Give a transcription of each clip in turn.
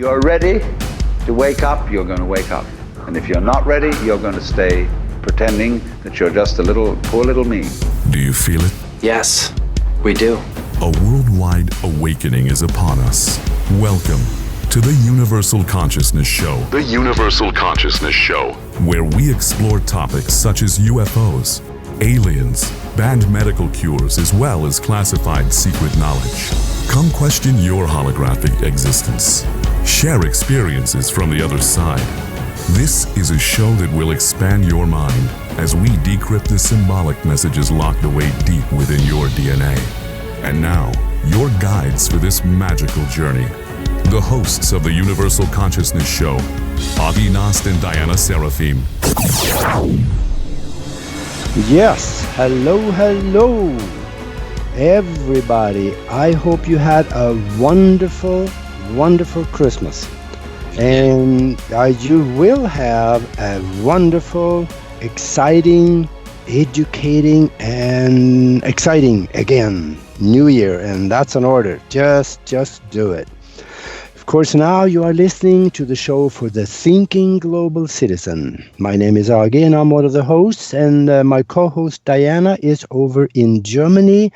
you're ready to wake up, you're going to wake up. And if you're not ready, you're going to stay pretending that you're just a poor little me. Do you feel it? Yes, we do. A worldwide awakening is upon us. Welcome to the Universal Consciousness Show. The Universal Consciousness Show. Where we explore topics such as UFOs, aliens, banned medical cures, as well as classified secret knowledge. Come question your holographic existence. Share experiences from the other side. This is a show that will expand your mind as we decrypt the symbolic messages locked away deep within your DNA. And now, your guides for this magical journey. The hosts of the Universal Consciousness Show, Avi Nast and Diana Seraphim. Yes, hello, everybody. I hope you had a wonderful Christmas. And you will have a wonderful, exciting, educating, and exciting again New Year. And that's an order. Just do it. Of course, now you are listening to the show for the Thinking Global Citizen. My name is Agi and I'm one of the hosts, and my co-host Diana is over in Germany,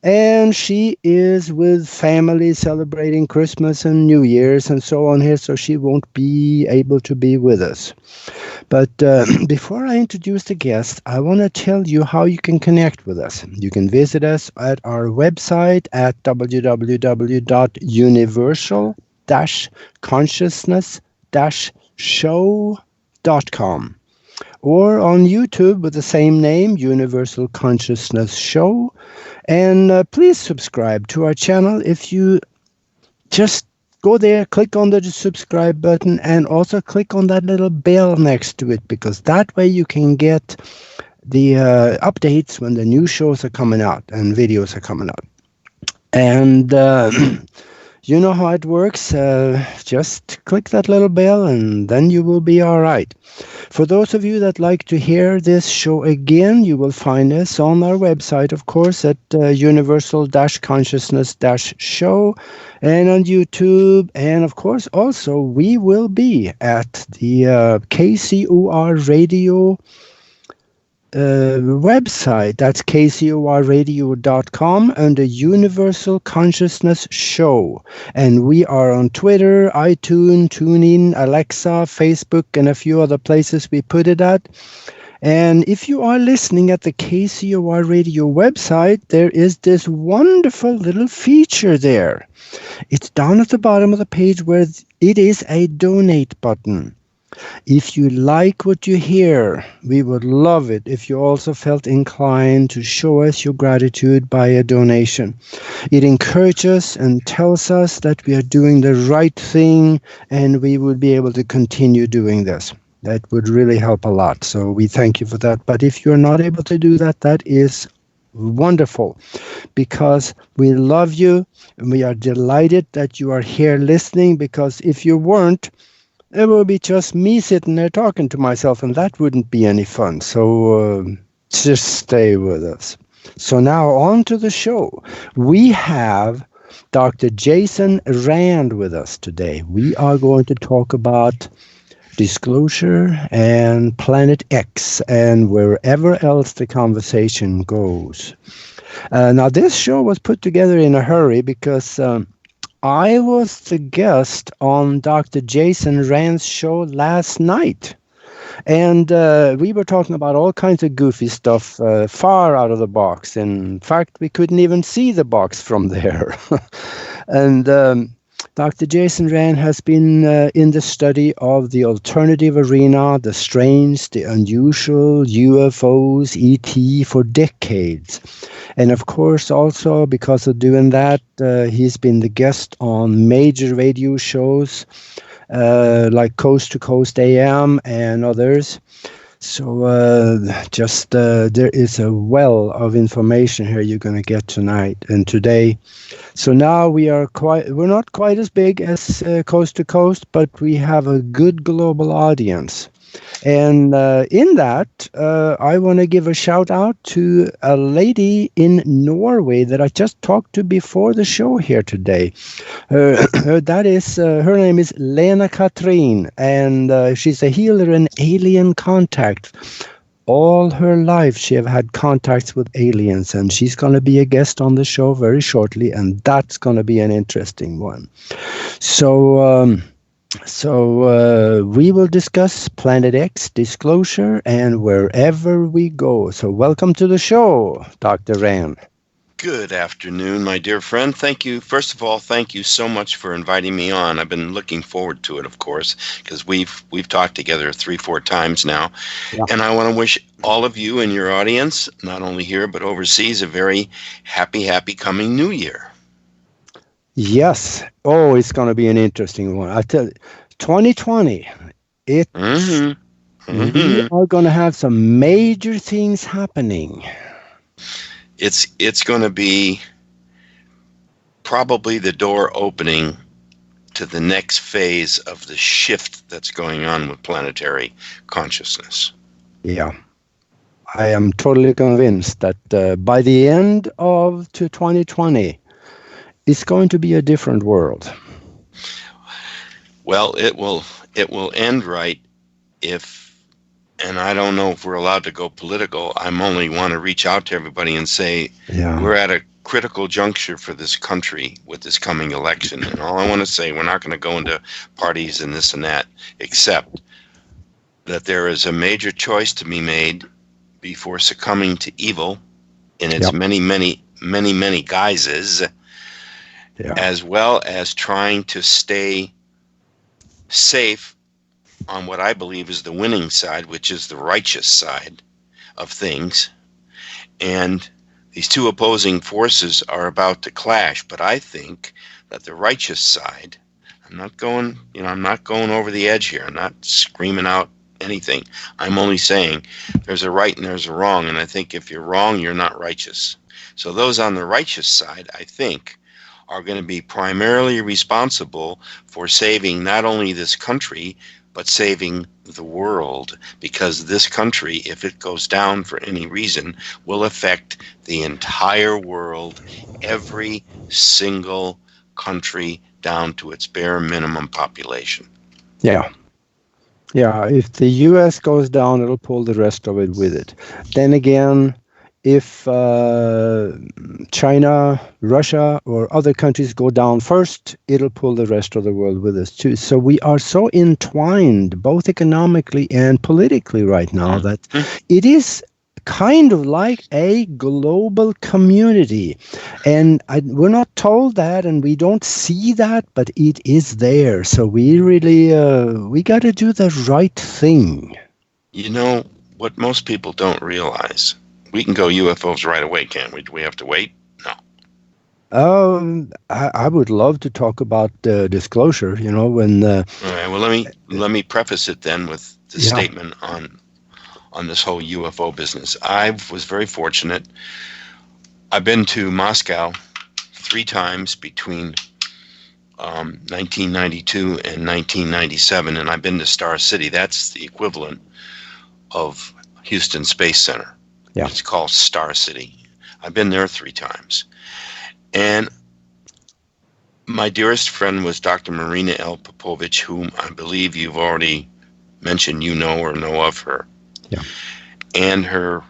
and she is with family celebrating Christmas and New Year's and so on here, so she won't be able to be with us. But before I introduce the guest, I want to tell you how you can connect with us. You can visit us at our website at www.universal-consciousness-show.com, or on YouTube with the same name, Universal Consciousness Show. And please subscribe to our channel. If you just go there, click on the subscribe button, and also click on that little bell next to it, because that way you can get the updates when the new shows are coming out and videos are coming out. And you know how it works. Just click that little bell and then you will be all right. For those of you that like to hear this show again, you will find us on our website, of course, at universal-consciousness-show, and on YouTube. And of course, also, we will be at the KCOR Radio website. That's kcorradio.com under Universal Consciousness Show. And we are on Twitter, iTunes, TuneIn, Alexa, Facebook, and a few other places we put it at. And if you are listening at the KCOR Radio website, there is this wonderful little feature there. It's down at the bottom of the page where it is a donate button. If you like what you hear, we would love it if you also felt inclined to show us your gratitude by a donation. It encourages and tells us that we are doing the right thing, and we would be able to continue doing this. That would really help a lot, so we thank you for that. But if you're not able to do that, that is wonderful, because we love you, and we are delighted that you are here listening, because if you weren't, it will be just me sitting there talking to myself, and that wouldn't be any fun. So just stay with us. So now on to the show. We have Dr. Jayson Rand with us today. We are going to talk about disclosure and Planet X and wherever else the conversation goes. Now, this show was put together in a hurry because I was the guest on Dr. Jayson Rand's show last night. And we were talking about all kinds of goofy stuff, far out of the box. In fact, we couldn't even see the box from there. And Dr. Jayson Rand has been in the study of the alternative arena, the strange, the unusual, UFOs, ET for decades. And of course, also because of doing that, he's been the guest on major radio shows like Coast to Coast AM and others. So there is a well of information here you're going to get tonight and today. So now we're not quite as big as Coast to Coast, but we have a good global audience. And in that, I want to give a shout out to a lady in Norway that I just talked to before the show here today. Her name is Lena Katrin, and she's a healer in alien contact. All her life, she have had contacts with aliens, and she's going to be a guest on the show very shortly, and that's going to be an interesting one. So we will discuss Planet X, disclosure, and wherever we go. So welcome to the show, Dr. Rand. Good afternoon, my dear friend. Thank you. First of all, thank you so much for inviting me on. I've been looking forward to it, of course, because we've talked together 3-4 times now. Yeah. And I want to wish all of you and your audience, not only here but overseas, a very happy coming New Year. Yes. Oh, it's going to be an interesting one. I tell you, 2020, we are going to have some major things happening. It's going to be probably the door opening to the next phase of the shift that's going on with planetary consciousness. Yeah. I am totally convinced that by the end of 2020, it's going to be a different world. Well, it will end right if, and I don't know if we're allowed to go political. I'm only want to reach out to everybody and say we're at a critical juncture for this country with this coming election. And all I want to say, we're not going to go into parties and this and that, except that there is a major choice to be made before succumbing to evil in its many guises, as well as trying to stay safe on what I believe is the winning side, which is the righteous side of things. And these two opposing forces are about to clash, but I think that the righteous side, I'm not going over the edge here. I'm not screaming out anything. I'm only saying there's a right and there's a wrong, and I think if you're wrong, you're not righteous. So those on the righteous side, I think, are going to be primarily responsible for saving not only this country, but saving the world, because this country, if it goes down for any reason, will affect the entire world, every single country down to its bare minimum population. Yeah. Yeah, if the U.S. goes down, it'll pull the rest of it with it. Then again, if China, Russia, or other countries go down first, it'll pull the rest of the world with us too. So we are so entwined, both economically and politically right now, that it is kind of like a global community. And we're not told that, and we don't see that, but it is there. So we really, we got to do the right thing. You know, what most people don't realize, we can go UFOs right away, can't we? Do we have to wait? No. I would love to talk about disclosure. You know, when. All right. Well, let me preface it then with the statement on this whole UFO business. I was very fortunate. I've been to Moscow 3 times between 1992 and 1997, and I've been to Star City. That's the equivalent of Houston Space Center. Yeah. It's called Star City. I've been there 3 times. And my dearest friend was Dr. Marina L. Popovich, whom I believe you've already mentioned you know or know of her. Yeah. And her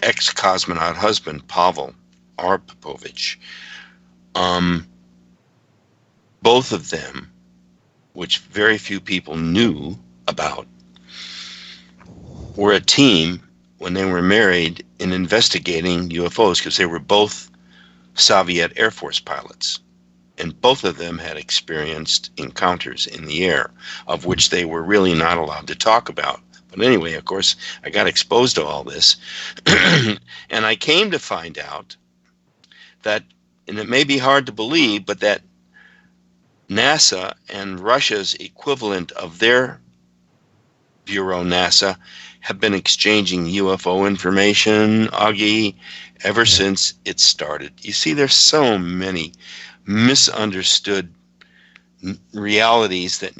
ex-cosmonaut husband, Pavel R. Popovich. Both of them, which very few people knew about, were a team when they were married in investigating UFOs, because they were both Soviet Air Force pilots. And both of them had experienced encounters in the air, of which they were really not allowed to talk about. But anyway, of course, I got exposed to all this. And I came to find out that, and it may be hard to believe, but that NASA and Russia's equivalent of their bureau, NASA, have been exchanging UFO information, Augie, ever since it started. You see, there's so many misunderstood realities that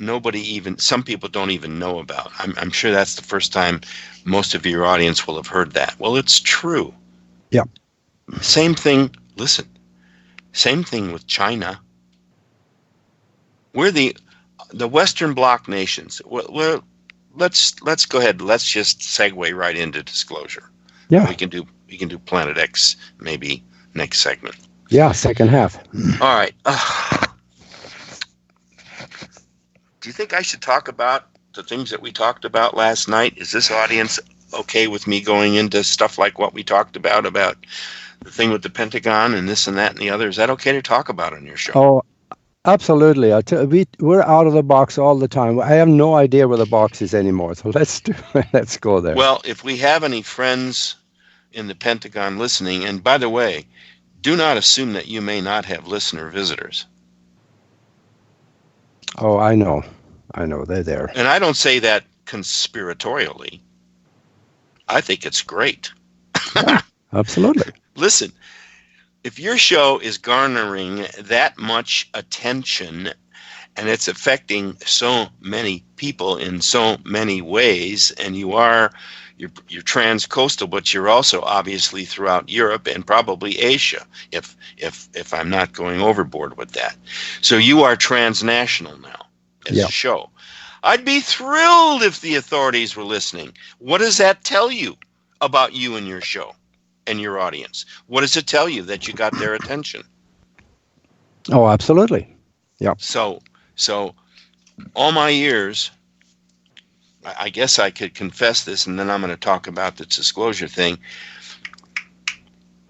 some people don't even know about. I'm sure that's the first time most of your audience will have heard that. Well, it's true. Yeah. Same thing with China. We're the Western Bloc nations. Well, let's go ahead. Let's just segue right into disclosure. Yeah. We can do Planet X maybe next segment. Yeah, second half. All right. Do you think I should talk about the things that we talked about last night? Is this audience okay with me going into stuff like what we talked about the thing with the Pentagon and this and that and the other? Is that okay to talk about on your show? Oh, absolutely. We're out of the box all the time. I have no idea where the box is anymore. So let's go there. Well, if we have any friends in the Pentagon listening, and by the way, do not assume that you may not have listener visitors. Oh, I know. They're there. And I don't say that conspiratorially. I think it's great. Yeah, absolutely. Listen, if your show is garnering that much attention and it's affecting so many people in so many ways, and you're transcoastal, but you're also obviously throughout Europe and probably Asia, if I'm not going overboard with that. So you are transnational now as a show. I'd be thrilled if the authorities were listening. What does that tell you about you and your show and your audience? What does it tell you that you got their attention? Oh, absolutely. Yeah. So all my years, I guess I could confess this, and then I'm going to talk about the disclosure thing.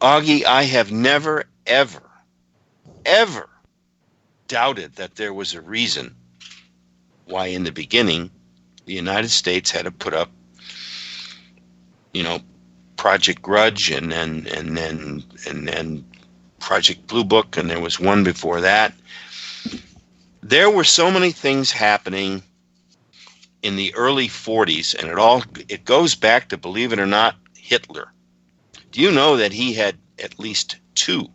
Augie, I have never, ever, ever doubted that there was a reason why in the beginning the United States had to put up, Project Grudge and then Project Blue Book, and there was one before that. There were so many things happening in the early 40s, and it goes back to, believe it or not, Hitler. Do you know that he had at least two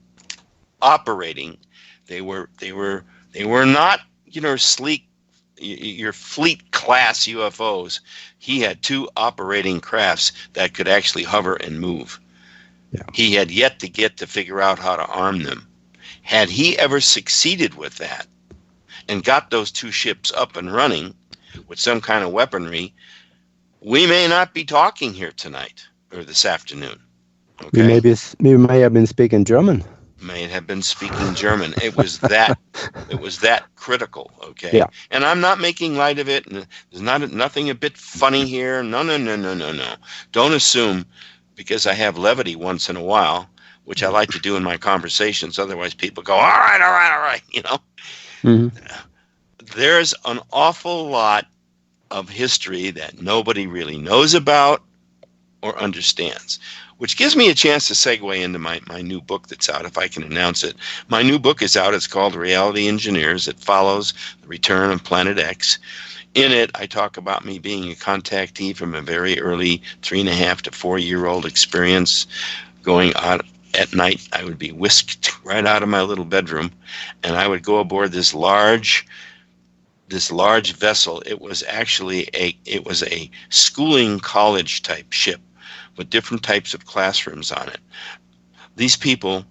operating? They were not, sleek, your fleet class UFOs. He had two operating crafts that could actually hover and move. Yeah. He had yet to get to figure out how to arm them. Had he ever succeeded with that and got those two ships up and running with some kind of weaponry, we may not be talking here tonight or this afternoon. Okay? We may have been speaking German. May have been speaking German. It was that critical. Okay. Yeah. And I'm not making light of it. And there's nothing a bit funny here. No. Don't assume because I have levity once in a while, which I like to do in my conversations. Otherwise, people go, all right. Mm-hmm. There's an awful lot of history that nobody really knows about or understands, which gives me a chance to segue into my new book that's out, if I can announce it. My new book is out. It's called Reality Engineers. It follows the return of Planet X. In it, I talk about me being a contactee from a very early 3.5 to 4-year-old experience. Going out at night, I would be whisked right out of my little bedroom, and I would go aboard this large vessel. It was actually a schooling college type ship with different types of classrooms on it. These people,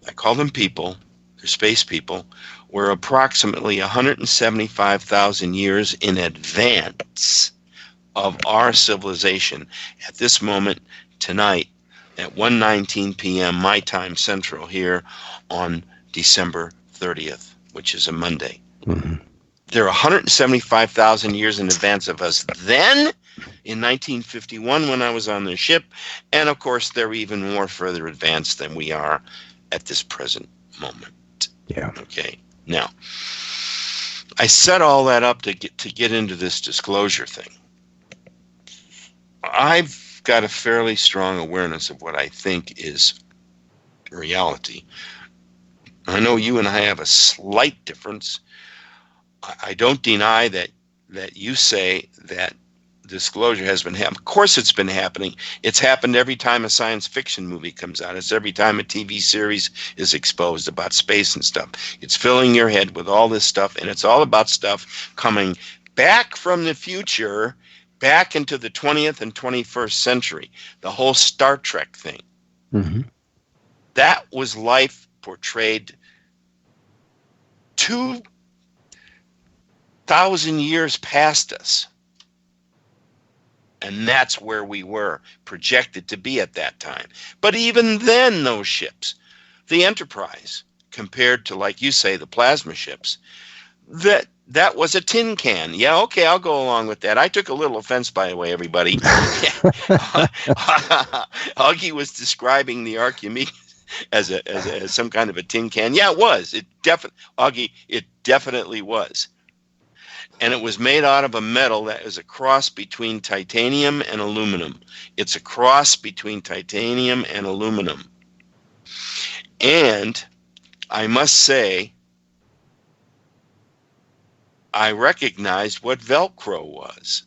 I call them people, they're space people, were approximately 175,000 years in advance of our civilization at this moment tonight at 1:19 p.m. my time central here on December 30th, which is a Monday. Mm-hmm. They're 175,000 years in advance of us then, in 1951 when I was on the ship, and of course they're even more further advanced than we are at this present moment. Yeah. Okay. Now, I set all that up to get into this disclosure thing. I've got a fairly strong awareness of what I think is reality. I know you and I have a slight difference. I don't deny that you say that disclosure has been happening. Of course it's been happening. It's happened every time a science fiction movie comes out. It's every time a TV series is exposed about space and stuff. It's filling your head with all this stuff, and it's all about stuff coming back from the future, back into the 20th and 21st century. The whole Star Trek thing. Mm-hmm. That was life portrayed 2,000 years past us. And that's where we were projected to be at that time. But even then, those ships, the Enterprise, compared to, like you say, the plasma ships, that was a tin can. Yeah, okay, I'll go along with that. I took a little offense, by the way, everybody. Augie was describing the Archimedes as some kind of a tin can. Yeah, it was. Augie, it definitely was. And it was made out of a metal that is a cross between titanium and aluminum. It's a cross between titanium and aluminum. And I must say, I recognized what Velcro was.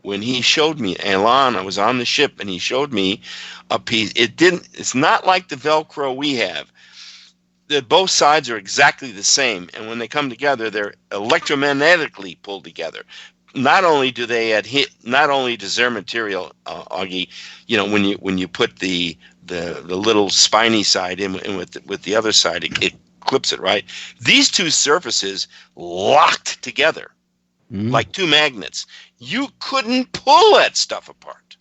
When he showed me, Elan, I was on the ship, and he showed me a piece. It's not like the Velcro we have. Both sides are exactly the same, and when they come together, they're electromagnetically pulled together. Not only do they not only does their material, Augie, when you put the little spiny side in with the other side, it clips it, right? These two surfaces locked together like two magnets. You couldn't pull that stuff apart.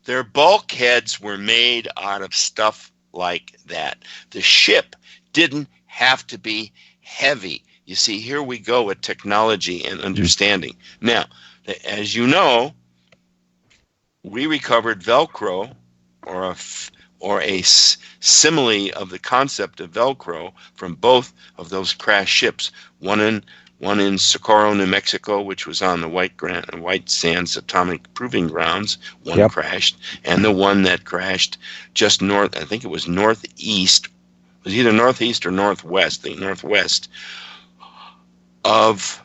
Their bulkheads were made out of stuff like that. The ship didn't have to be heavy. You see, here we go with technology and understanding. Now, as you know, we recovered Velcro, or a simile of the concept of Velcro, from both of those crashed ships. One in Socorro, New Mexico, which was on the White Sands Atomic Proving Grounds. One crashed, and the one that crashed just north. I think it was northeast. It was either northeast or northwest. The northwest of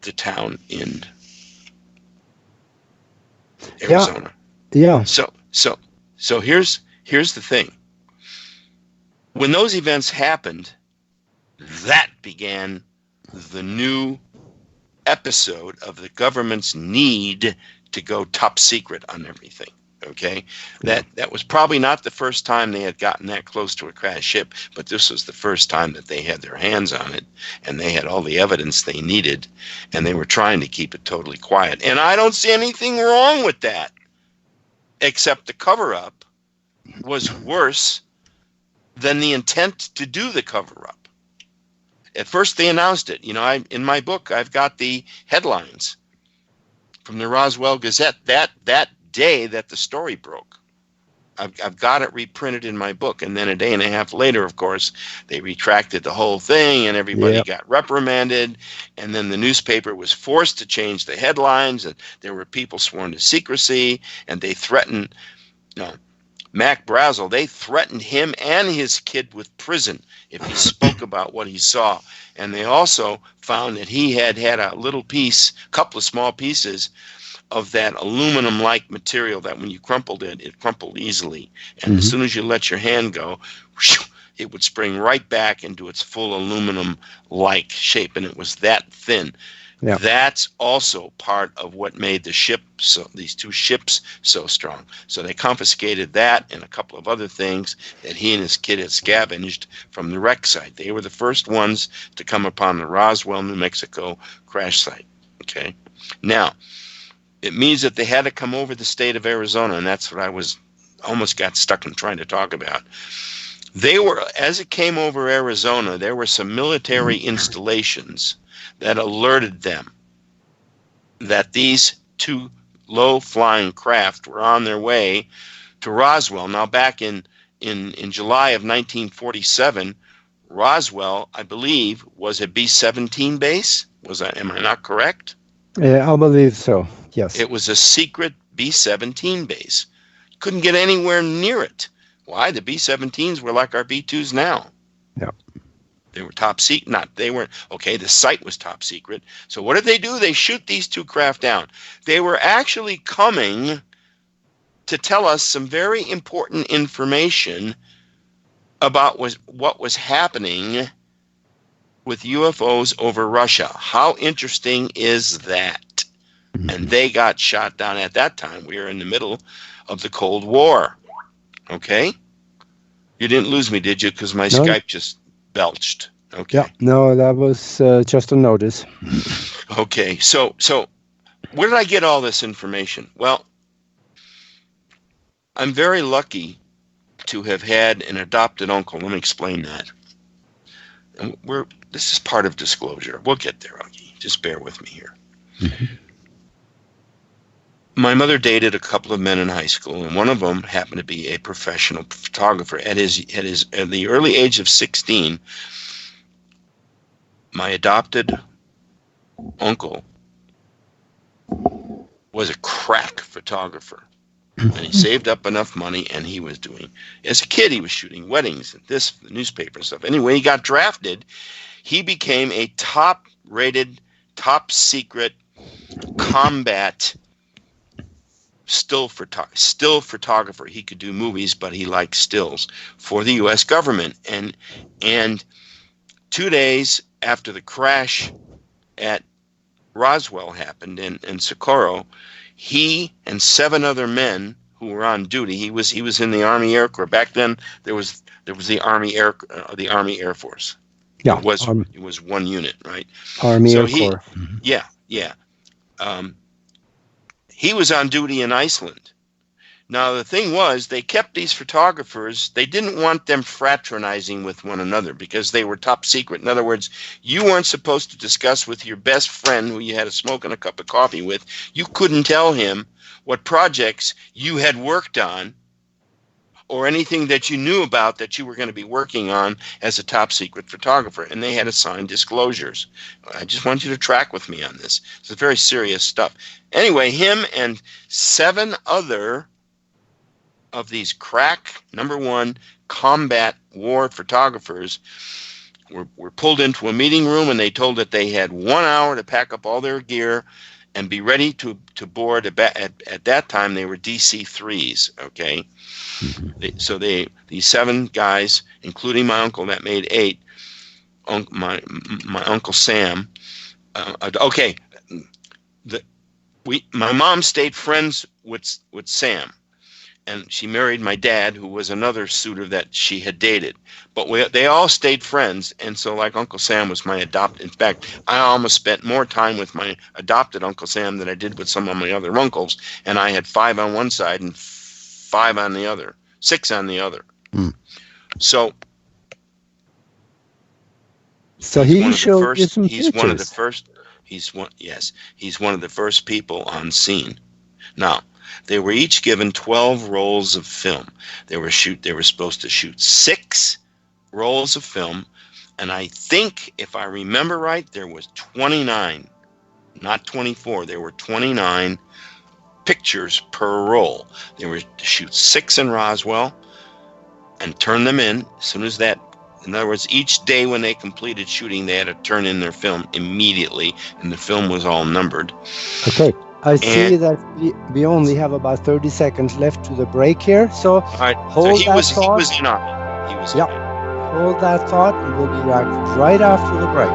the town in Arizona. Yeah. So here's the thing. When those events happened, that began the new episode of the government's need to go top secret on everything. Okay, that was probably not the first time they had gotten that close to a crashed ship, but this was the first time that they had their hands on it, and they had all the evidence they needed, and they were trying to keep it totally quiet. And I don't see anything wrong with that, except the cover-up was worse than the intent to do the cover-up. At first they announced it. In my book, I've got the headlines from the Roswell Gazette that day that the story broke. I've got it reprinted in my book, and then a day and a half later, of course, they retracted the whole thing, and everybody got reprimanded, and then the newspaper was forced to change the headlines, and there were people sworn to secrecy, and they threatened Mac Brazel. They threatened him and his kid with prison if he spoke about what he saw. And they also found that he had a little piece, couple of small pieces of that aluminum-like material that when you crumpled it crumpled easily. And as soon as you let your hand go, it would spring right back into its full aluminum-like shape, and it was that thin. Yeah. That's also part of what made these two ships so strong. So they confiscated that and a couple of other things that he and his kid had scavenged from the wreck site. They were the first ones to come upon the Roswell, New Mexico crash site. Okay. Now, it means that they had to come over the state of Arizona, and that's what I almost got stuck in trying to talk about. As it came over Arizona, there were some military installations that alerted them that these two low-flying craft were on their way to Roswell. Now, back in July of 1947, Roswell, I believe, was a B-17 base. Am I not correct? I believe so, yes. It was a secret B-17 base. Couldn't get anywhere near it. Why? The B-17s were like our B-2s now. Yeah. They were top secret. They weren't. Okay, the site was top secret. So what did they do? They shoot these two craft down. They were actually coming to tell us some very important information about what was happening with UFOs over Russia. How interesting is that? And they got shot down at that time. We were in the middle of the Cold War. Okay? You didn't lose me, did you? Because my Skype just belched. Okay. Yeah, no, that was just a notice. Okay, so where did I get all this information? Well, I'm very lucky to have had an adopted uncle. Let me explain that. And this is part of disclosure. We'll get there, Augie. Just bear with me here. Mm-hmm. My mother dated a couple of men in high school, and one of them happened to be a professional photographer. At the early age of 16, my adopted uncle was a crack photographer. And he saved up enough money, and he was doing, as a kid, he was shooting weddings and the newspaper and stuff. Anyway, he got drafted. He became a top-rated, top-secret combat still photographer. He could do movies, but he liked stills for the U.S. government. And 2 days after the crash at Roswell happened in Socorro, he and 7 other men who were on duty. He was in the Army Air Corps. Back then, there was the Army Air Force. Yeah, it was one unit, right? Army Air Corps. Yeah. He was on duty in Iceland. Now, the thing was, they kept these photographers. They didn't want them fraternizing with one another because they were top secret. In other words, you weren't supposed to discuss with your best friend who you had a smoke and a cup of coffee with. You couldn't tell him what projects you had worked on or anything that you knew about that you were going to be working on as a top secret photographer. And they had assigned disclosures. I just want you to track with me on this. It's very serious stuff. Anyway, him and 7 other of these crack #1 combat war photographers were pulled into a meeting room, and they told that they had 1 hour to pack up all their gear and be ready to board. At that time, they were DC-3s, okay? Mm-hmm. So these 7 guys, including my uncle, that made 8, my Uncle Sam. My mom stayed friends with Sam. And she married my dad, who was another suitor that she had dated. But they all stayed friends, and so like Uncle Sam was my adopted. In fact, I almost spent more time with my adopted Uncle Sam than I did with some of my other uncles, and I had 5 on one side and 5 on the other, 6 on the other. Mm. So he showed you some pictures. He's one of the first. He's one of the first people on scene. Now, they were each given 12 rolls of film. They were supposed to shoot 6 rolls of film, and I think, if I remember right, there was 29, not 24. There were 29 pictures per roll. They were to shoot 6 in Roswell and turn them in as soon as that. In other words, each day when they completed shooting, they had to turn in their film immediately, and the film was all numbered. Okay. I see that we only have about 30 seconds left to the break here, so hold that thought. He was in on it. He was in on it. Hold that thought, and we'll be back right after the break.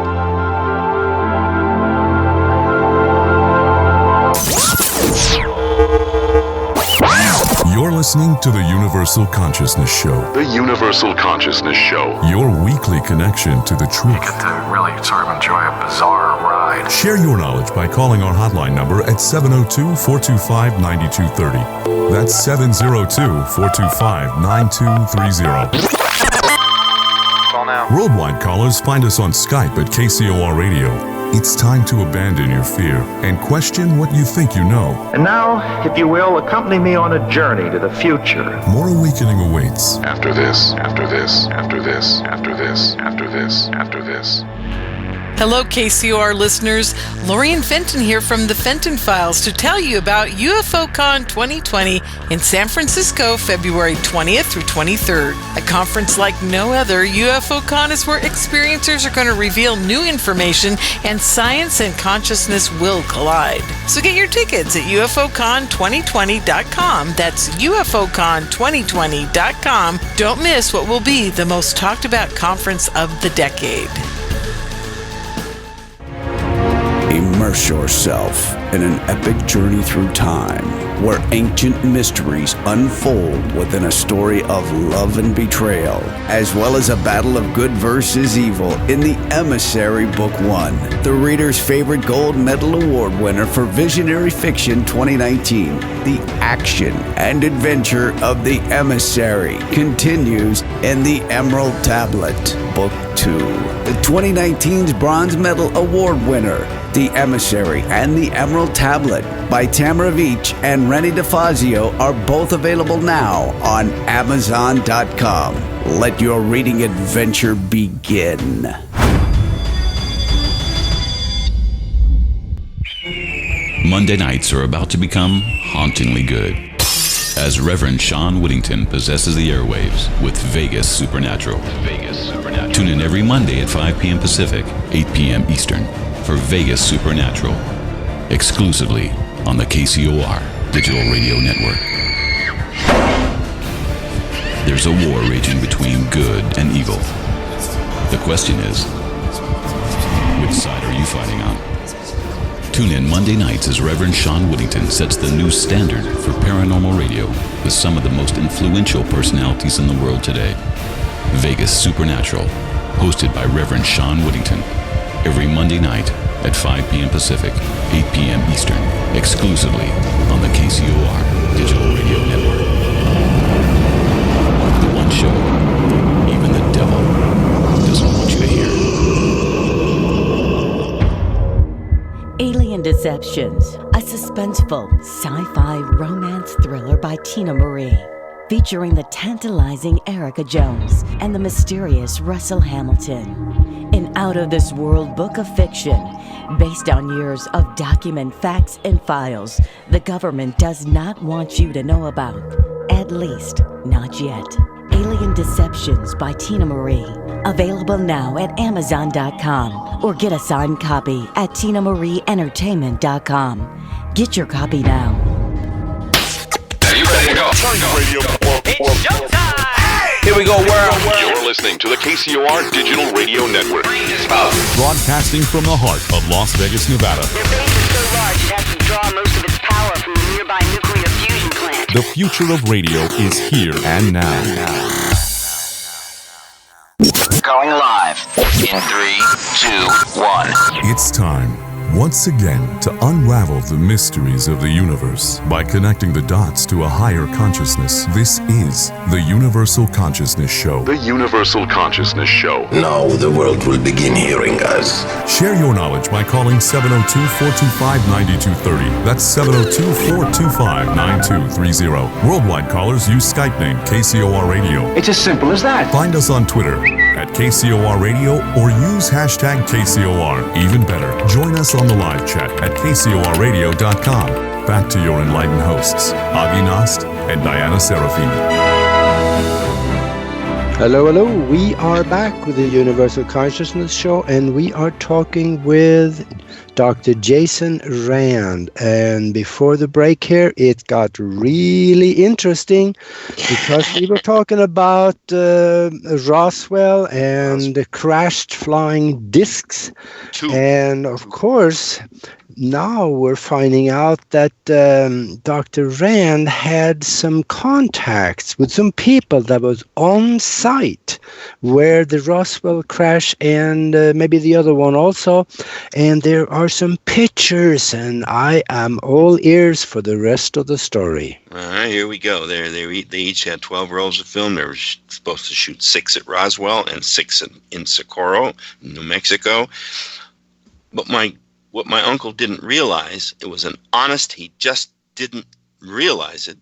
You're listening to the Universal Consciousness Show. The Universal Consciousness Show. Your weekly connection to the truth. You get to really sort of enjoy a bizarre ride. Share your knowledge by calling our hotline number at 702-425-9230. That's 702-425-9230. Call now. Worldwide callers find us on Skype at KCOR Radio. It's time to abandon your fear and question what you think you know. And now, if you will, accompany me on a journey to the future. More awakening awaits. After this, after this, after this, after this, after this, after this. Hello, KCOR listeners. Lorian Fenton here from the Fenton Files to tell you about UFOCon 2020 in San Francisco, February 20th through 23rd. A conference like no other, UFOCon is where experiencers are going to reveal new information and science and consciousness will collide. So get your tickets at UFOCon2020.com. That's UFOCon2020.com. Don't miss what will be the most talked about conference of the decade. Immerse yourself in an epic journey through time where ancient mysteries unfold within a story of love and betrayal, as well as a battle of good versus evil in The Emissary Book 1. The reader's favorite gold medal award winner for Visionary Fiction 2019, the action and adventure of The Emissary continues in The Emerald Tablet, Book 2. The 2019's Bronze Medal Award winner, The Emissary and The Emerald Tablet by Tamara Veach and Rennie DeFazio are both available now on Amazon.com. Let your reading adventure begin. Monday nights are about to become hauntingly good, as Reverend Sean Whittington possesses the airwaves with Vegas Supernatural. Tune in every Monday at 5 p.m. Pacific, 8 p.m. Eastern for Vegas Supernatural, exclusively on the KCOR Digital Radio Network. There's a war raging between good and evil. The question is, which side are you fighting on? Tune in Monday nights as Reverend Sean Whittington sets the new standard for paranormal radio with some of the most influential personalities in the world today. Vegas Supernatural, hosted by Reverend Sean Whittington, every Monday night at 5 p.m. Pacific, 8 p.m. Eastern, exclusively on the KCOR Digital Radio Network. The one show even the devil doesn't want you to hear. Alien Deceptions, a suspenseful sci-fi romance thriller by Tina Marie, featuring the tantalizing Erica Jones and the mysterious Russell Hamilton. An out-of-this-world book of fiction based on years of document facts and files the government does not want you to know about, at least not yet. Alien Deceptions by Tina Marie, available now at Amazon.com or get a signed copy at TinaMarieEntertainment.com. Get your copy now. Are you ready to go? It's showtime! Here we go, world. You're listening to the KCOR Digital Radio Network. Broadcasting from the heart of Las Vegas, Nevada. Their base is so large it has to draw most of its power from the nearby nuclear fusion plant. The future of radio is here and now. Going live in 3, 2, 1. It's time, once again, to unravel the mysteries of the universe by connecting the dots to a higher consciousness. This is the Universal Consciousness Show. The Universal Consciousness Show. Now the world will begin hearing us. Share your knowledge by calling 702-425-9230. That's 702-425-9230. Worldwide callers use Skype name KCOR Radio. It's as simple as that. Find us on Twitter at KCOR Radio or use hashtag KCOR. Even better, join us on the live chat at KCORradio.com. Back to your enlightened hosts, Avi Nost and Diana Serafin. Hello, hello. We are back with the Universal Consciousness Show, and we are talking with Dr. Jayson Rand. And before the break here, it got really interesting because we were talking about Roswell and the crashed flying discs. And of course, now we're finding out that Dr. Rand had some contacts with some people that was on site where the Roswell crash and maybe the other one also. And there are some pictures, and I am all ears for the rest of the story. All right, here we go. They each had 12 rolls of film. They were supposed to shoot 6 at Roswell and 6 in Socorro, New Mexico. But what my uncle didn't realize, it was he just didn't realize it,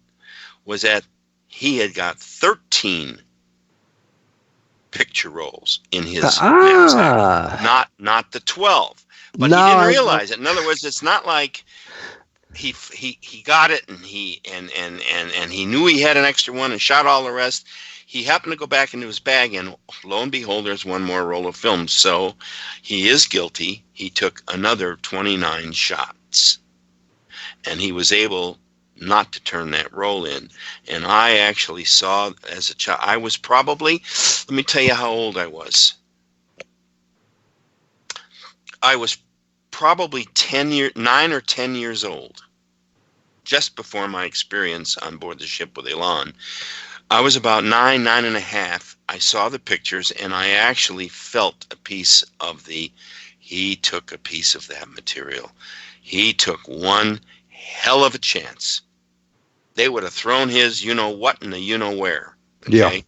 was that he had got 13 picture rolls in his knapsack, not the 12. But he didn't realize it. In other words, it's not like he got it and he knew he had an extra one and shot all the rest. He happened to go back into his bag, and lo and behold, there's one more roll of film. So he is guilty. He took another 29 shots, and he was able not to turn that roll in. And I actually saw as a child, I was probably, let me tell you how old I was. I was probably 9 or 10 years old, just before my experience on board the ship with Elan. I was about 9 and a half. I saw the pictures, and I actually felt a piece of he took a piece of that material. He took one hell of a chance. They would have thrown his you-know-what and the you-know-where. Okay? Yeah.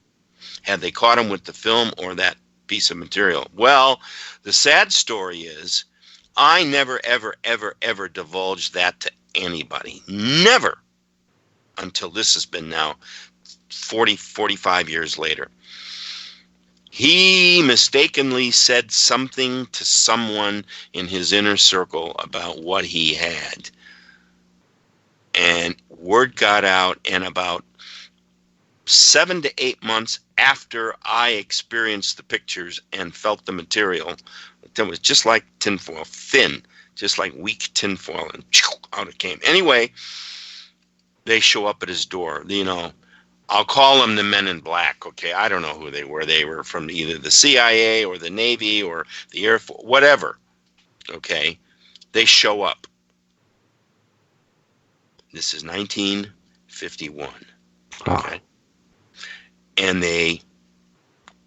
Had they caught him with the film or that piece of material. Well, the sad story is I never, ever, ever, ever divulged that to anybody. Never. Until this has been now 45 years later. He mistakenly said something to someone in his inner circle about what he had. And word got out, and about 7 to 8 months after I experienced the pictures and felt the material, it was just like tinfoil, thin, just like weak tinfoil, and out it came. Anyway, they show up at his door. I'll call them the Men in Black, okay? I don't know who they were. They were from either the CIA or the Navy or the Air Force, whatever, okay? They show up. This is 1951, okay? And they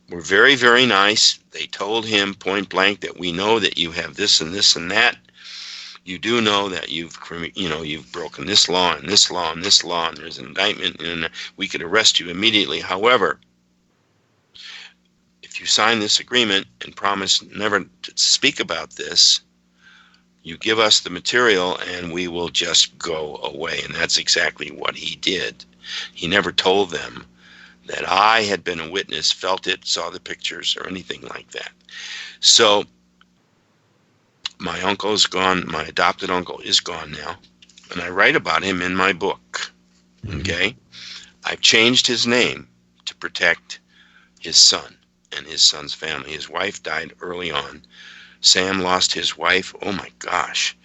were very, very nice. They told him point blank that we know that you have this and this and that. You do know that you've broken this law and this law and this law, and there's an indictment, and we could arrest you immediately. However, if you sign this agreement and promise never to speak about this, you give us the material and we will just go away. And that's exactly what he did. He never told them that I had been a witness, felt it, saw the pictures, or anything like that. So my uncle is gone. My adopted uncle is gone now. And I write about him in my book. Okay? I've changed his name to protect his son and his son's family. His wife died early on. Sam lost his wife. Oh my gosh.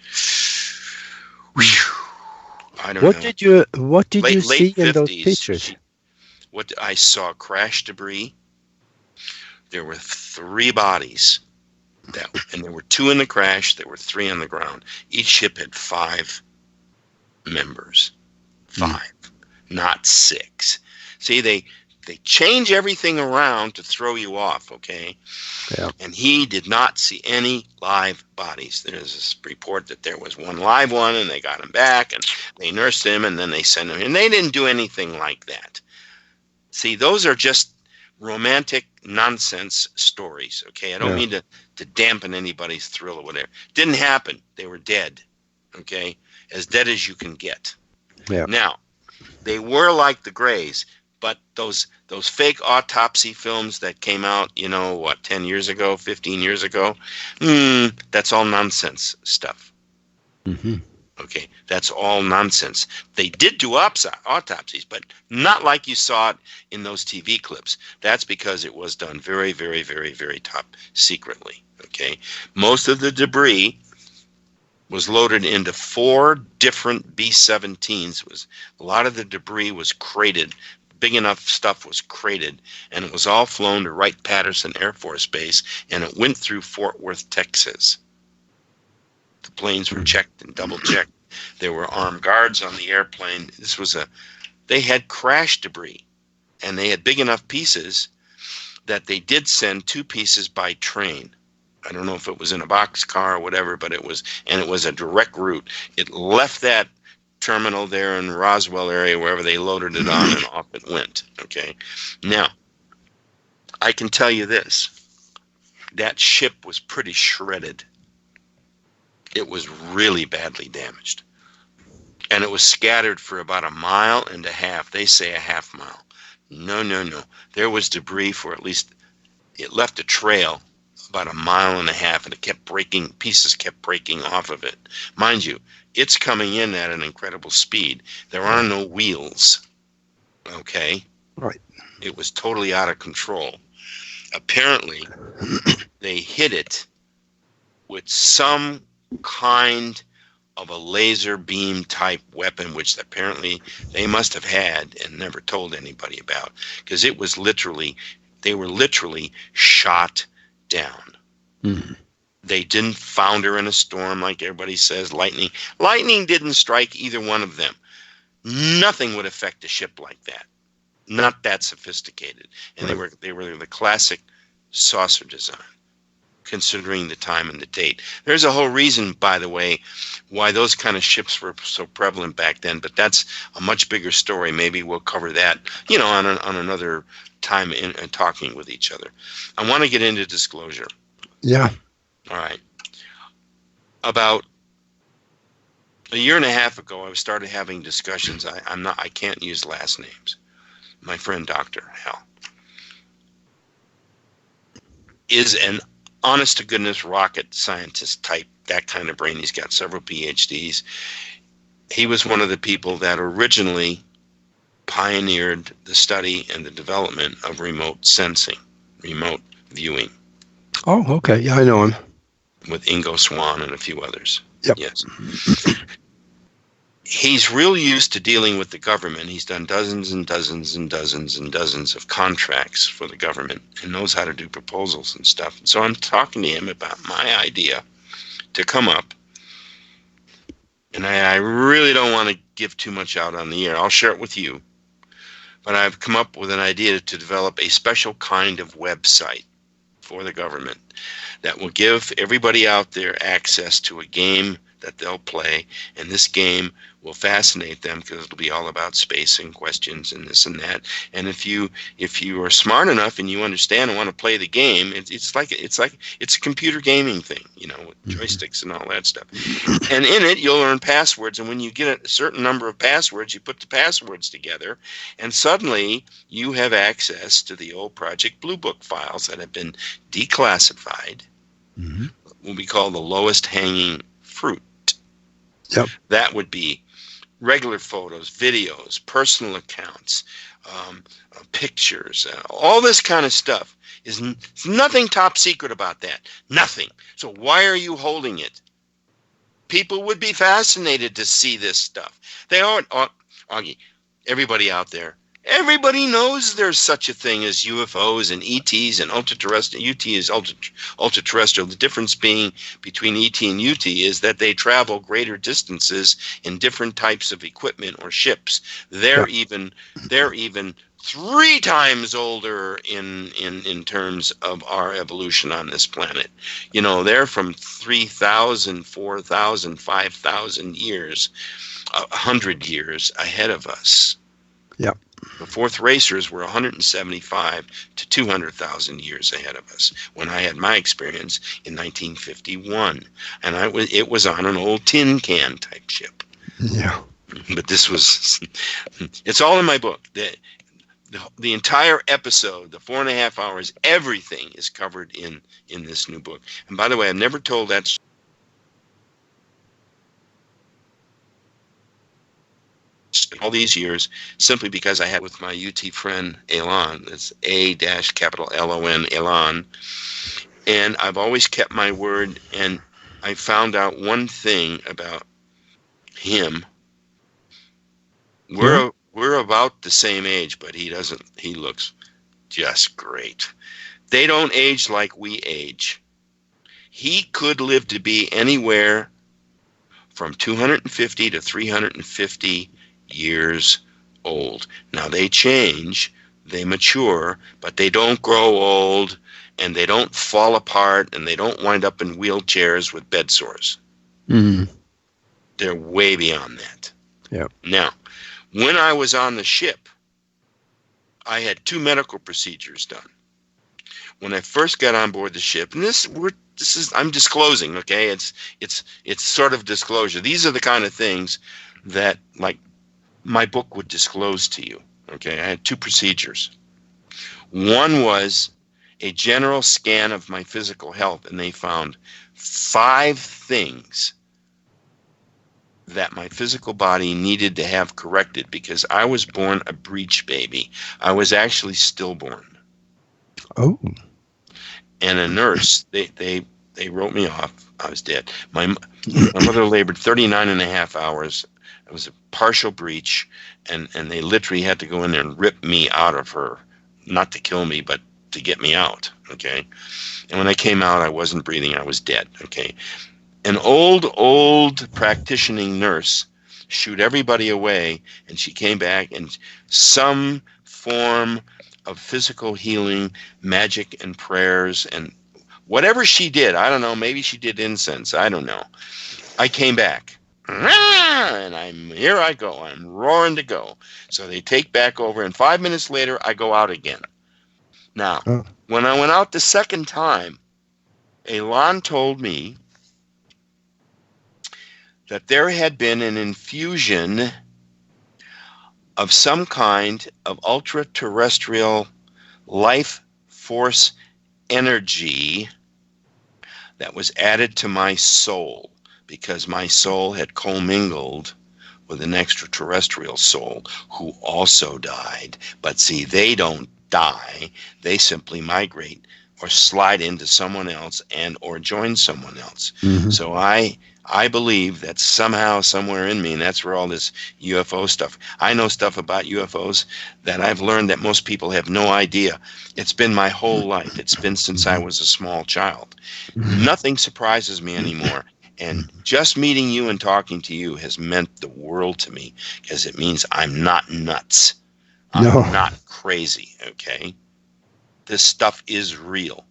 Whew. I don't know. What did you see in those pictures? What I saw crash debris. There were 3 bodies. And there were 2 in the crash. There were 3 on the ground. Each ship had 5 members. 5, not 6. See, they change everything around to throw you off, okay? Yeah. And he did not see any live bodies. There's this report that there was one live one, and they got him back, and they nursed him, and then they sent him. And they didn't do anything like that. See, those are just romantic nonsense stories, okay? I don't mean to dampen anybody's thrill or whatever. Didn't happen. They were dead, okay? As dead as you can get. Yeah. Now, they were like the Greys, but those fake autopsy films that came out, 10 years ago, 15 years ago, that's all nonsense stuff. Mm-hmm. Okay, that's all nonsense. They did do autopsies, but not like you saw it in those TV clips. That's because it was done very, very, very, very top secretly. Okay, most of the debris was loaded into 4 different B-17s. A lot of the debris was crated. Big enough stuff was crated, and it was all flown to Wright-Patterson Air Force Base, and it went through Fort Worth, Texas. The planes were checked and double-checked. There were armed guards on the airplane. They had crash debris, and they had big enough pieces that they did send 2 pieces by train. I don't know if it was in a boxcar or whatever, but it was a direct route. It left that terminal there in Roswell area, wherever they loaded it on, and off it went. Okay. Now, I can tell you this. That ship was pretty shredded. It was really badly damaged. And it was scattered for about 1.5 miles. They say a half mile. No. There was debris for at least it left a trail about 1.5 miles, and it kept breaking, pieces kept breaking off of it. Mind you, it's coming in at an incredible speed. There are no wheels. Okay? Right. It was totally out of control. Apparently, they hit it with some kind of a laser beam type weapon, which apparently they must have had and never told anybody about, because it was literally, they were literally shot down. Mm-hmm. They didn't founder in a storm like everybody says. Lightning didn't strike either one of them. Nothing would affect a ship like that. Not that sophisticated. And right. they were the classic saucer design, considering the time and the date. There's a whole reason, by the way, why those kind of ships were so prevalent back then, but that's a much bigger story. Maybe we'll cover that, on another time in talking with each other. I want to get into disclosure. Yeah. All right. About 1.5 years ago, I started having discussions. I can't use last names. My friend Dr. Hal is an honest to goodness rocket scientist type, that kind of brain. He's got several PhDs. He was one of the people that originally pioneered the study and the development of remote sensing, remote viewing. Oh, okay. Yeah, I know him. With Ingo Swann and a few others. Yep. Yes. He's real used to dealing with the government. He's done dozens and dozens and dozens and dozens of contracts for the government and knows how to do proposals and stuff. And so I'm talking to him about my idea to come up. And I really don't want to give too much out on the air. I'll share it with you. But I've come up with an idea to develop a special kind of website for the government that will give everybody out there access to a game that they'll play, and this game will fascinate them because it'll be all about space and questions and this and that. And if you are smart enough and you understand and want to play the game, it's a computer gaming thing, with joysticks and all that stuff. And in it, you'll earn passwords, and when you get a certain number of passwords, you put the passwords together, and suddenly you have access to the old Project Blue Book files that have been declassified. Mm-hmm. What we call the lowest hanging fruit. Yep. That would be regular photos, videos, personal accounts, pictures, all this kind of stuff. There's nothing top secret about that. Nothing. So why are you holding it? People would be fascinated to see this stuff. They aren't, Augie, everybody out there, everybody knows there's such a thing as UFOs and ETs and ultra-terrestrial. UT is ultra-terrestrial. The difference being between ET and UT is that they travel greater distances in different types of equipment or ships. They're even 3 times older in terms of our evolution on this planet. They're from 3,000, 4,000, 5,000 years, 100 years ahead of us. Yep. The fourth racers were 175 to 200,000 years ahead of us when I had my experience in 1951. And it was on an old tin can type ship. Yeah. But this was, it's all in my book. The entire episode, the 4.5 hours, everything is covered in this new book. And by the way, I've never told that all these years simply because I had with my UT friend Elon. It's A-L-O-N, Elon. And I've always kept my word, and I found out one thing about him. We're about the same age, but he looks just great. They don't age like we age. He could live to be anywhere from 250 to 350 years old. Now they change, they mature, but they don't grow old, and they don't fall apart, and they don't wind up in wheelchairs with bed sores. Mm-hmm. They're way beyond that. Yeah. Now, when I was on the ship, I had 2 medical procedures done. When I first got on board the ship, and I'm disclosing, okay? It's sort of disclosure. These are the kind of things that, like, my book would disclose to you. Okay, I had 2 procedures. One was a general scan of my physical health, and they found 5 things that my physical body needed to have corrected because I was born a breech baby. I was actually stillborn. Oh. And a nurse, they wrote me off. I was dead. My mother labored 39 and a half hours. It was a partial breech, and they literally had to go in there and rip me out of her, not to kill me, but to get me out, okay? And when I came out, I wasn't breathing. I was dead, okay? An old practicing nurse shooed everybody away, and she came back, and some form of physical healing, magic and prayers, and whatever she did, I don't know, maybe she did incense, I don't know. I came back. And here I go. I'm roaring to go. So they take back over, and 5 minutes later, I go out again. Now, when I went out the second time, Elan told me that there had been an infusion of some kind of ultra-terrestrial life force energy that was added to my soul, because my soul had commingled with an extraterrestrial soul who also died. But see, they don't die. They simply migrate or slide into someone else and or join someone else. Mm-hmm. So I believe that somehow, somewhere in me, and that's where all this UFO stuff, I know stuff about UFOs that I've learned that most people have no idea. It's been my whole life. It's been since I was a small child. Nothing surprises me anymore. And just meeting you and talking to you has meant the world to me, because it means I'm not nuts. I'm not crazy, okay? This stuff is real.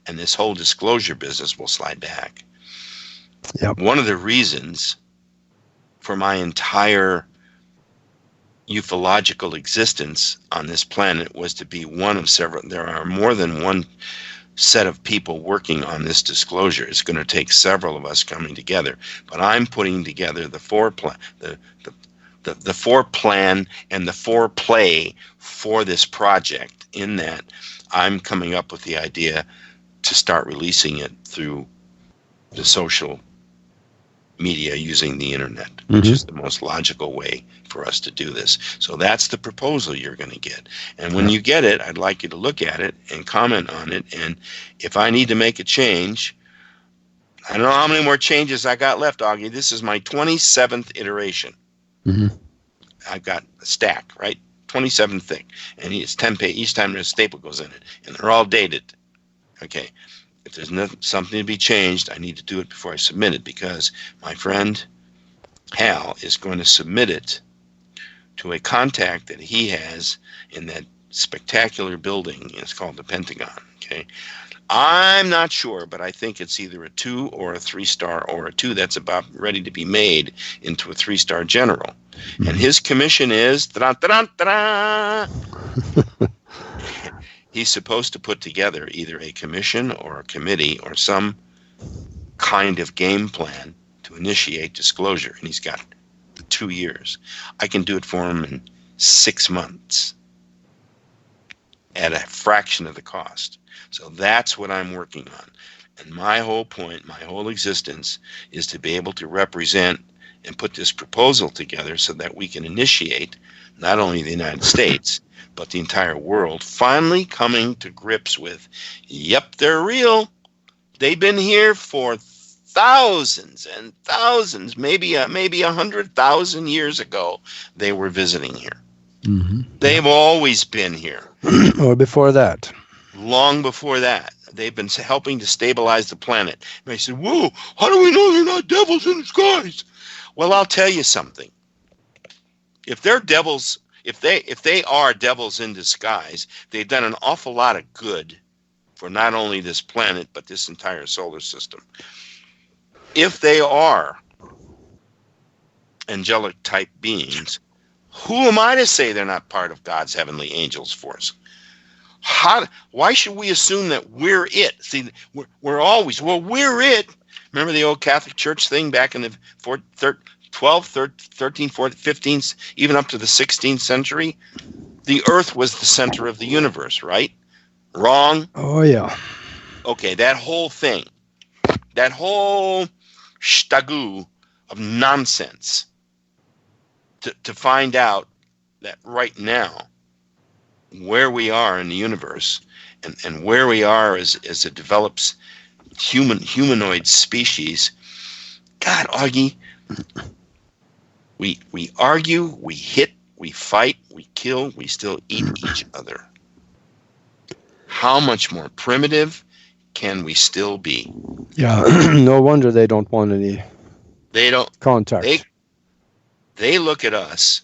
And this whole disclosure business will slide back. Yep. One of the reasons for my entire ufological existence on this planet was to be one of several. There are more than one set of people working on this disclosure. It's going to take several of us coming together, but I'm putting together the foreplan and the foreplay for this project, in that I'm coming up with the idea to start releasing it through the social media using the internet, which is the most logical way for us to do this. So that's the proposal you're going to get. And when you get it, I'd like you to look at it and comment on it. And if I need to make a change, I don't know how many more changes I got left, Augie. This is my 27th iteration. Mm-hmm. I've got a stack, right? 27 thick. And it's 10 page. Each time there's a staple goes in it. And they're all dated. Okay. If there's something to be changed, I need to do it before I submit it, because my friend Hal is going to submit it to a contact that he has in that spectacular building. It's called the Pentagon. Okay, I'm not sure, but I think it's either a 2 or a 3-star, or a 2 that's about ready to be made into a 3-star general. And his commission is he's supposed to put together either a commission or a committee or some kind of game plan to initiate disclosure. And he's got 2 years. I can do it for him in 6 months at a fraction of the cost. So that's what I'm working on. And my whole point, my whole existence, is to be able to represent and put this proposal together so that we can initiate not only the United States, but the entire world finally coming to grips with, yep, they're real. They've been here for thousands and thousands, maybe 100,000 years ago, they were visiting here. Mm-hmm. They've always been here. Or before that. Long before that. They've been helping to stabilize the planet. And I said, whoa, how do we know they're not devils in disguise? Well, I'll tell you something. If they're devils, if they are devils in disguise, they've done an awful lot of good for not only this planet, but this entire solar system. If they are angelic type beings, who am I to say they're not part of God's heavenly angels force? Why should we assume that we're it? See, we're always, we're it. Remember the old Catholic Church thing back in the 12th, 13th, 14th, 15th, even up to the 16th century? The Earth was the center of the universe, right? Wrong? Oh, yeah. Okay, that whole thing, that whole stagoo of nonsense to find out that right now, where we are in the universe and where we are as it develops humanoid species. God, Augie, we argue, we hit, we fight, we kill, we still eat each other. How much more primitive can we still be? Yeah, no wonder they don't want any contact. They look at us,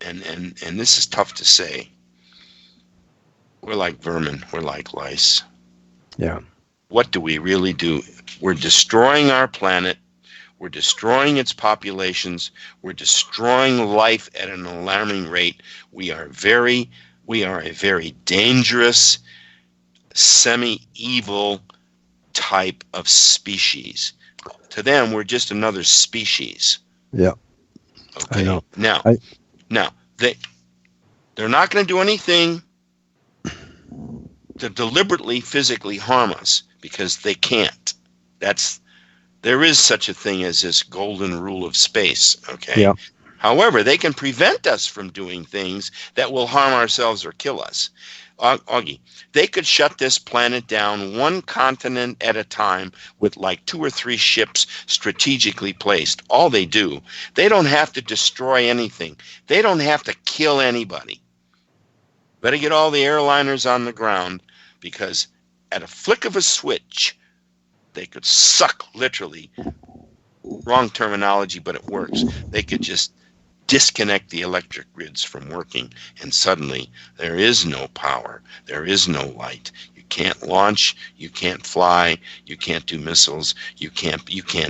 and this is tough to say. We're like vermin. We're like lice. Yeah. What do we really do? We're destroying our planet. We're destroying its populations. We're destroying life at an alarming rate. We are a very dangerous, semi-evil type of species. To them, we're just another species. Yeah. Okay. I know. Now they're not going to do anything to deliberately physically harm us because they can't. There is such a thing as this golden rule of space, okay? Yeah. However, they can prevent us from doing things that will harm ourselves or kill us. Augie, they could shut this planet down one continent at a time with like 2 or 3 ships strategically placed. All they do, they don't have to destroy anything. They don't have to kill anybody. Better get all the airliners on the ground, because at a flick of a switch, they could suck, literally, wrong terminology, but it works. They could just disconnect the electric grids from working, and suddenly there is no power, there is no light. You can't launch, you can't fly, you can't do missiles, you can't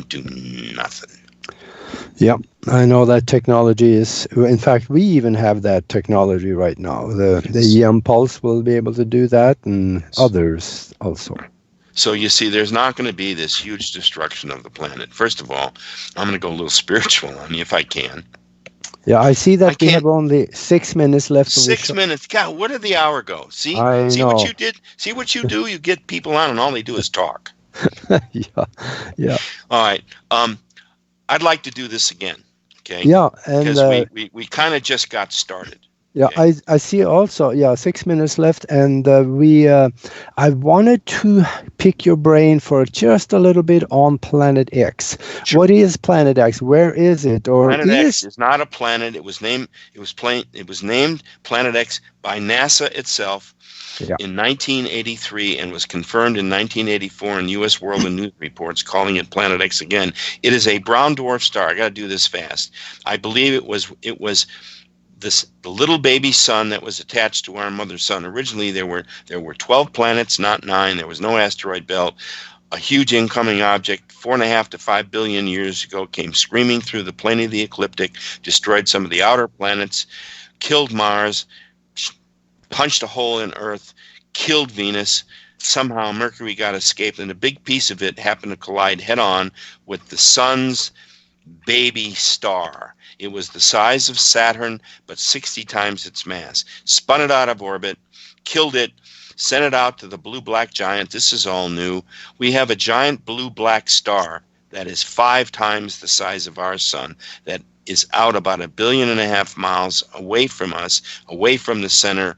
do nothing. Yeah, I know that technology is. In fact, we even have that technology right now. The EM Pulse will be able to do that, and others also. So you see, there's not going to be this huge destruction of the planet. First of all, I'm going to go a little spiritual on you if I can. Yeah, I see that we have only 6 minutes left. 6 minutes. God, where did the hour go? See know. What you did? See what you do? You get people on and all they do is talk. Yeah. All right. I'd like to do this again. Okay. Yeah. And because we kind of just got started. Yeah, okay. I see also, 6 minutes left, and I wanted to pick your brain for just a little bit on Planet X. Sure. What is Planet X? Where is it? Planet X is not a planet. It was named Planet X by NASA itself in 1983 and was confirmed in 1984 in U.S. World and News reports, calling it Planet X again. It is a brown dwarf star. I got to do this fast. I believe it was the little baby sun that was attached to our mother sun. Originally, there were 12 planets, not 9. There was no asteroid belt. A huge incoming object, 4.5 to 5 billion years ago, came screaming through the plane of the ecliptic, destroyed some of the outer planets, killed Mars, punched a hole in Earth, killed Venus. Somehow Mercury got escaped, and a big piece of it happened to collide head-on with the sun's baby star. It was the size of Saturn, but 60 times its mass. Spun it out of orbit, killed it, sent it out to the blue-black giant. This is all new. We have a giant blue-black star that is 5 times the size of our sun, that is out about 1.5 billion miles away from us, away from the center.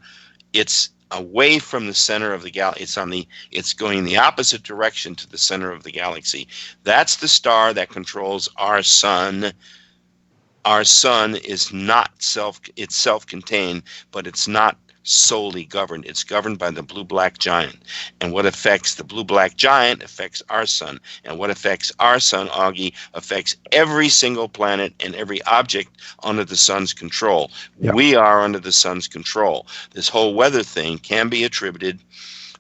It's away from the center of the galaxy. It's going the opposite direction to the center of the galaxy. That's the star that controls our sun. Our sun is not self-contained, but it's not solely governed. It's governed by the blue-black giant. And what affects the blue-black giant affects our sun. And what affects our sun, Augie, affects every single planet and every object under the sun's control. Yeah. We are under the sun's control. This whole weather thing can be attributed,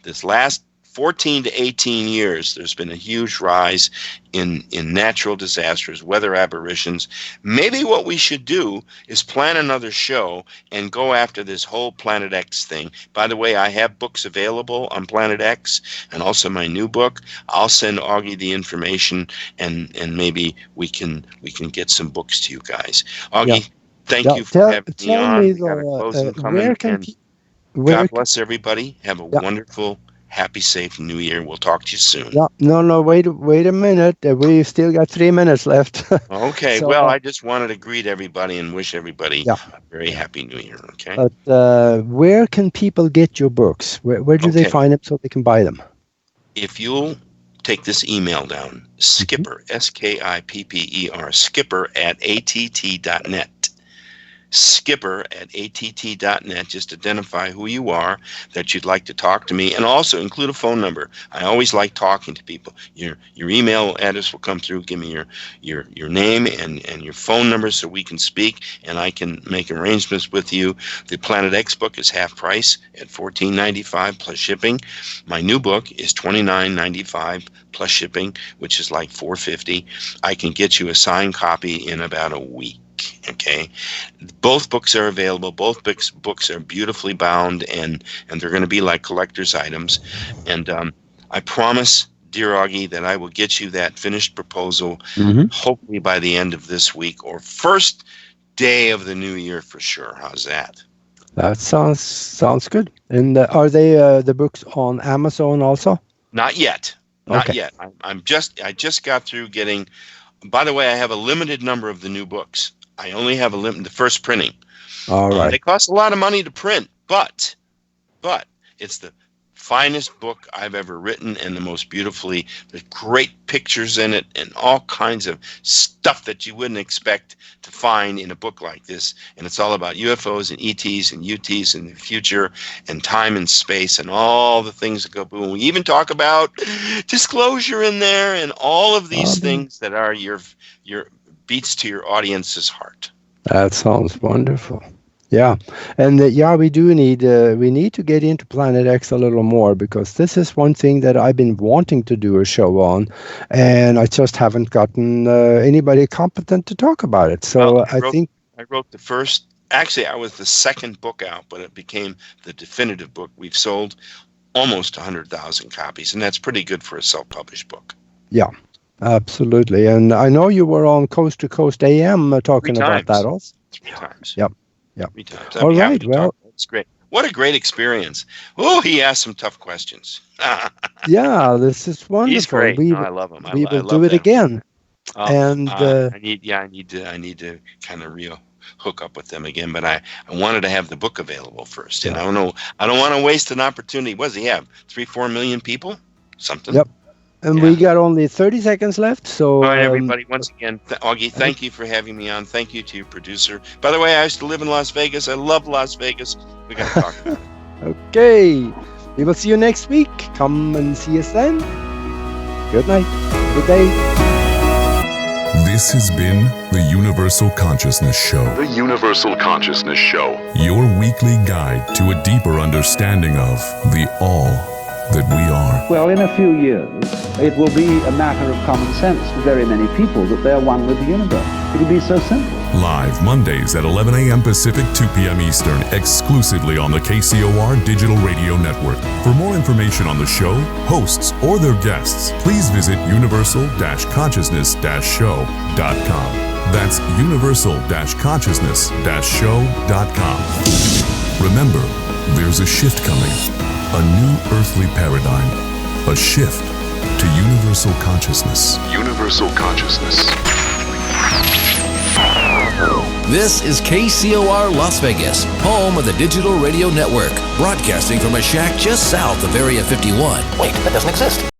this last 14 to 18 years, there's been a huge rise in natural disasters, weather aberrations. Maybe what we should do is plan another show and go after this whole Planet X thing. By the way, I have books available on Planet X and also my new book. I'll send Augie the information, and maybe we can get some books to you guys. Augie, thank you for having me on. Where can God bless everybody. Have a wonderful, happy, safe New Year. We'll talk to you soon. Yeah. No. Wait a minute. We still got 3 minutes left. Okay. So, well, I just wanted to greet everybody and wish everybody a very happy New Year. Okay. But where can people get your books? Where do they find them so they can buy them? If you'll take this email down, Skipper, Skipper, Skipper at att.net. Skipper at att.net. Just identify who you are, that you'd like to talk to me, and also include a phone number. I always like talking to people. Your email address will come through. Give me your name and your phone number so we can speak, and I can make arrangements with you. The Planet X book is half price at $14.95 plus shipping. My new book is $29.95 plus shipping, which is like $4.50. I can get you a signed copy in about a week. Okay, both books are available. Both books are beautifully bound, and they're going to be like collector's items. And I promise, dear Augie, that I will get you that finished proposal hopefully by the end of this week or first day of the new year for sure. How's that? That sounds good. And are they the books on Amazon also? Not yet. Not yet. I just got through getting. By the way, I have a limited number of the new books. I only have the first printing. All right. They cost a lot of money to print, but it's the finest book I've ever written, and the most beautifully. There's great pictures in it, and all kinds of stuff that you wouldn't expect to find in a book like this. And it's all about UFOs and ETs and UTs in the future, and time and space, and all the things that go boom. We even talk about disclosure in there, and all of these things that are your beats to your audience's heart. That sounds wonderful. Yeah, and we do need to get into Planet X a little more, because this is one thing that I've been wanting to do a show on, and I just haven't gotten anybody competent to talk about it. So I wrote the first. Actually, I was the second book out, but it became the definitive book. We've sold almost 100,000 copies, and that's pretty good for a self-published book. Yeah. Absolutely. And I know you were on Coast to Coast AM talking about that also. 3 times. Yep. 3 times. All right. Well, it's great. What a great experience. Oh, he asked some tough questions. Yeah, this is wonderful. He's great. I love him. We will do it again. And I need to kind of hook up with them again, but I wanted to have the book available first. And I don't want to waste an opportunity. What does he have? 3-4 million people? Something? Yep. And we got only 30 seconds left, so... All right, everybody, once again, Augie, thank you for having me on. Thank you to your producer. By the way, I used to live in Las Vegas. I love Las Vegas. We got to talk about it. Okay. We will see you next week. Come and see us then. Good night. Good day. This has been the Universal Consciousness Show. The Universal Consciousness Show. Your weekly guide to a deeper understanding of the all that we are. Well, in a few years, it will be a matter of common sense to very many people that they're one with the universe. It'll be so simple. Live Mondays at 11 a.m. Pacific, 2 p.m. Eastern, exclusively on the KCOR Digital Radio Network. For more information on the show, hosts, or their guests, please visit universal-consciousness-show.com. That's universal-consciousness-show.com. Remember, there's a shift coming. A new earthly paradigm. A shift to universal consciousness. Universal consciousness. This is KCOR Las Vegas, home of the Digital Radio Network, broadcasting from a shack just south of Area 51. Wait, that doesn't exist.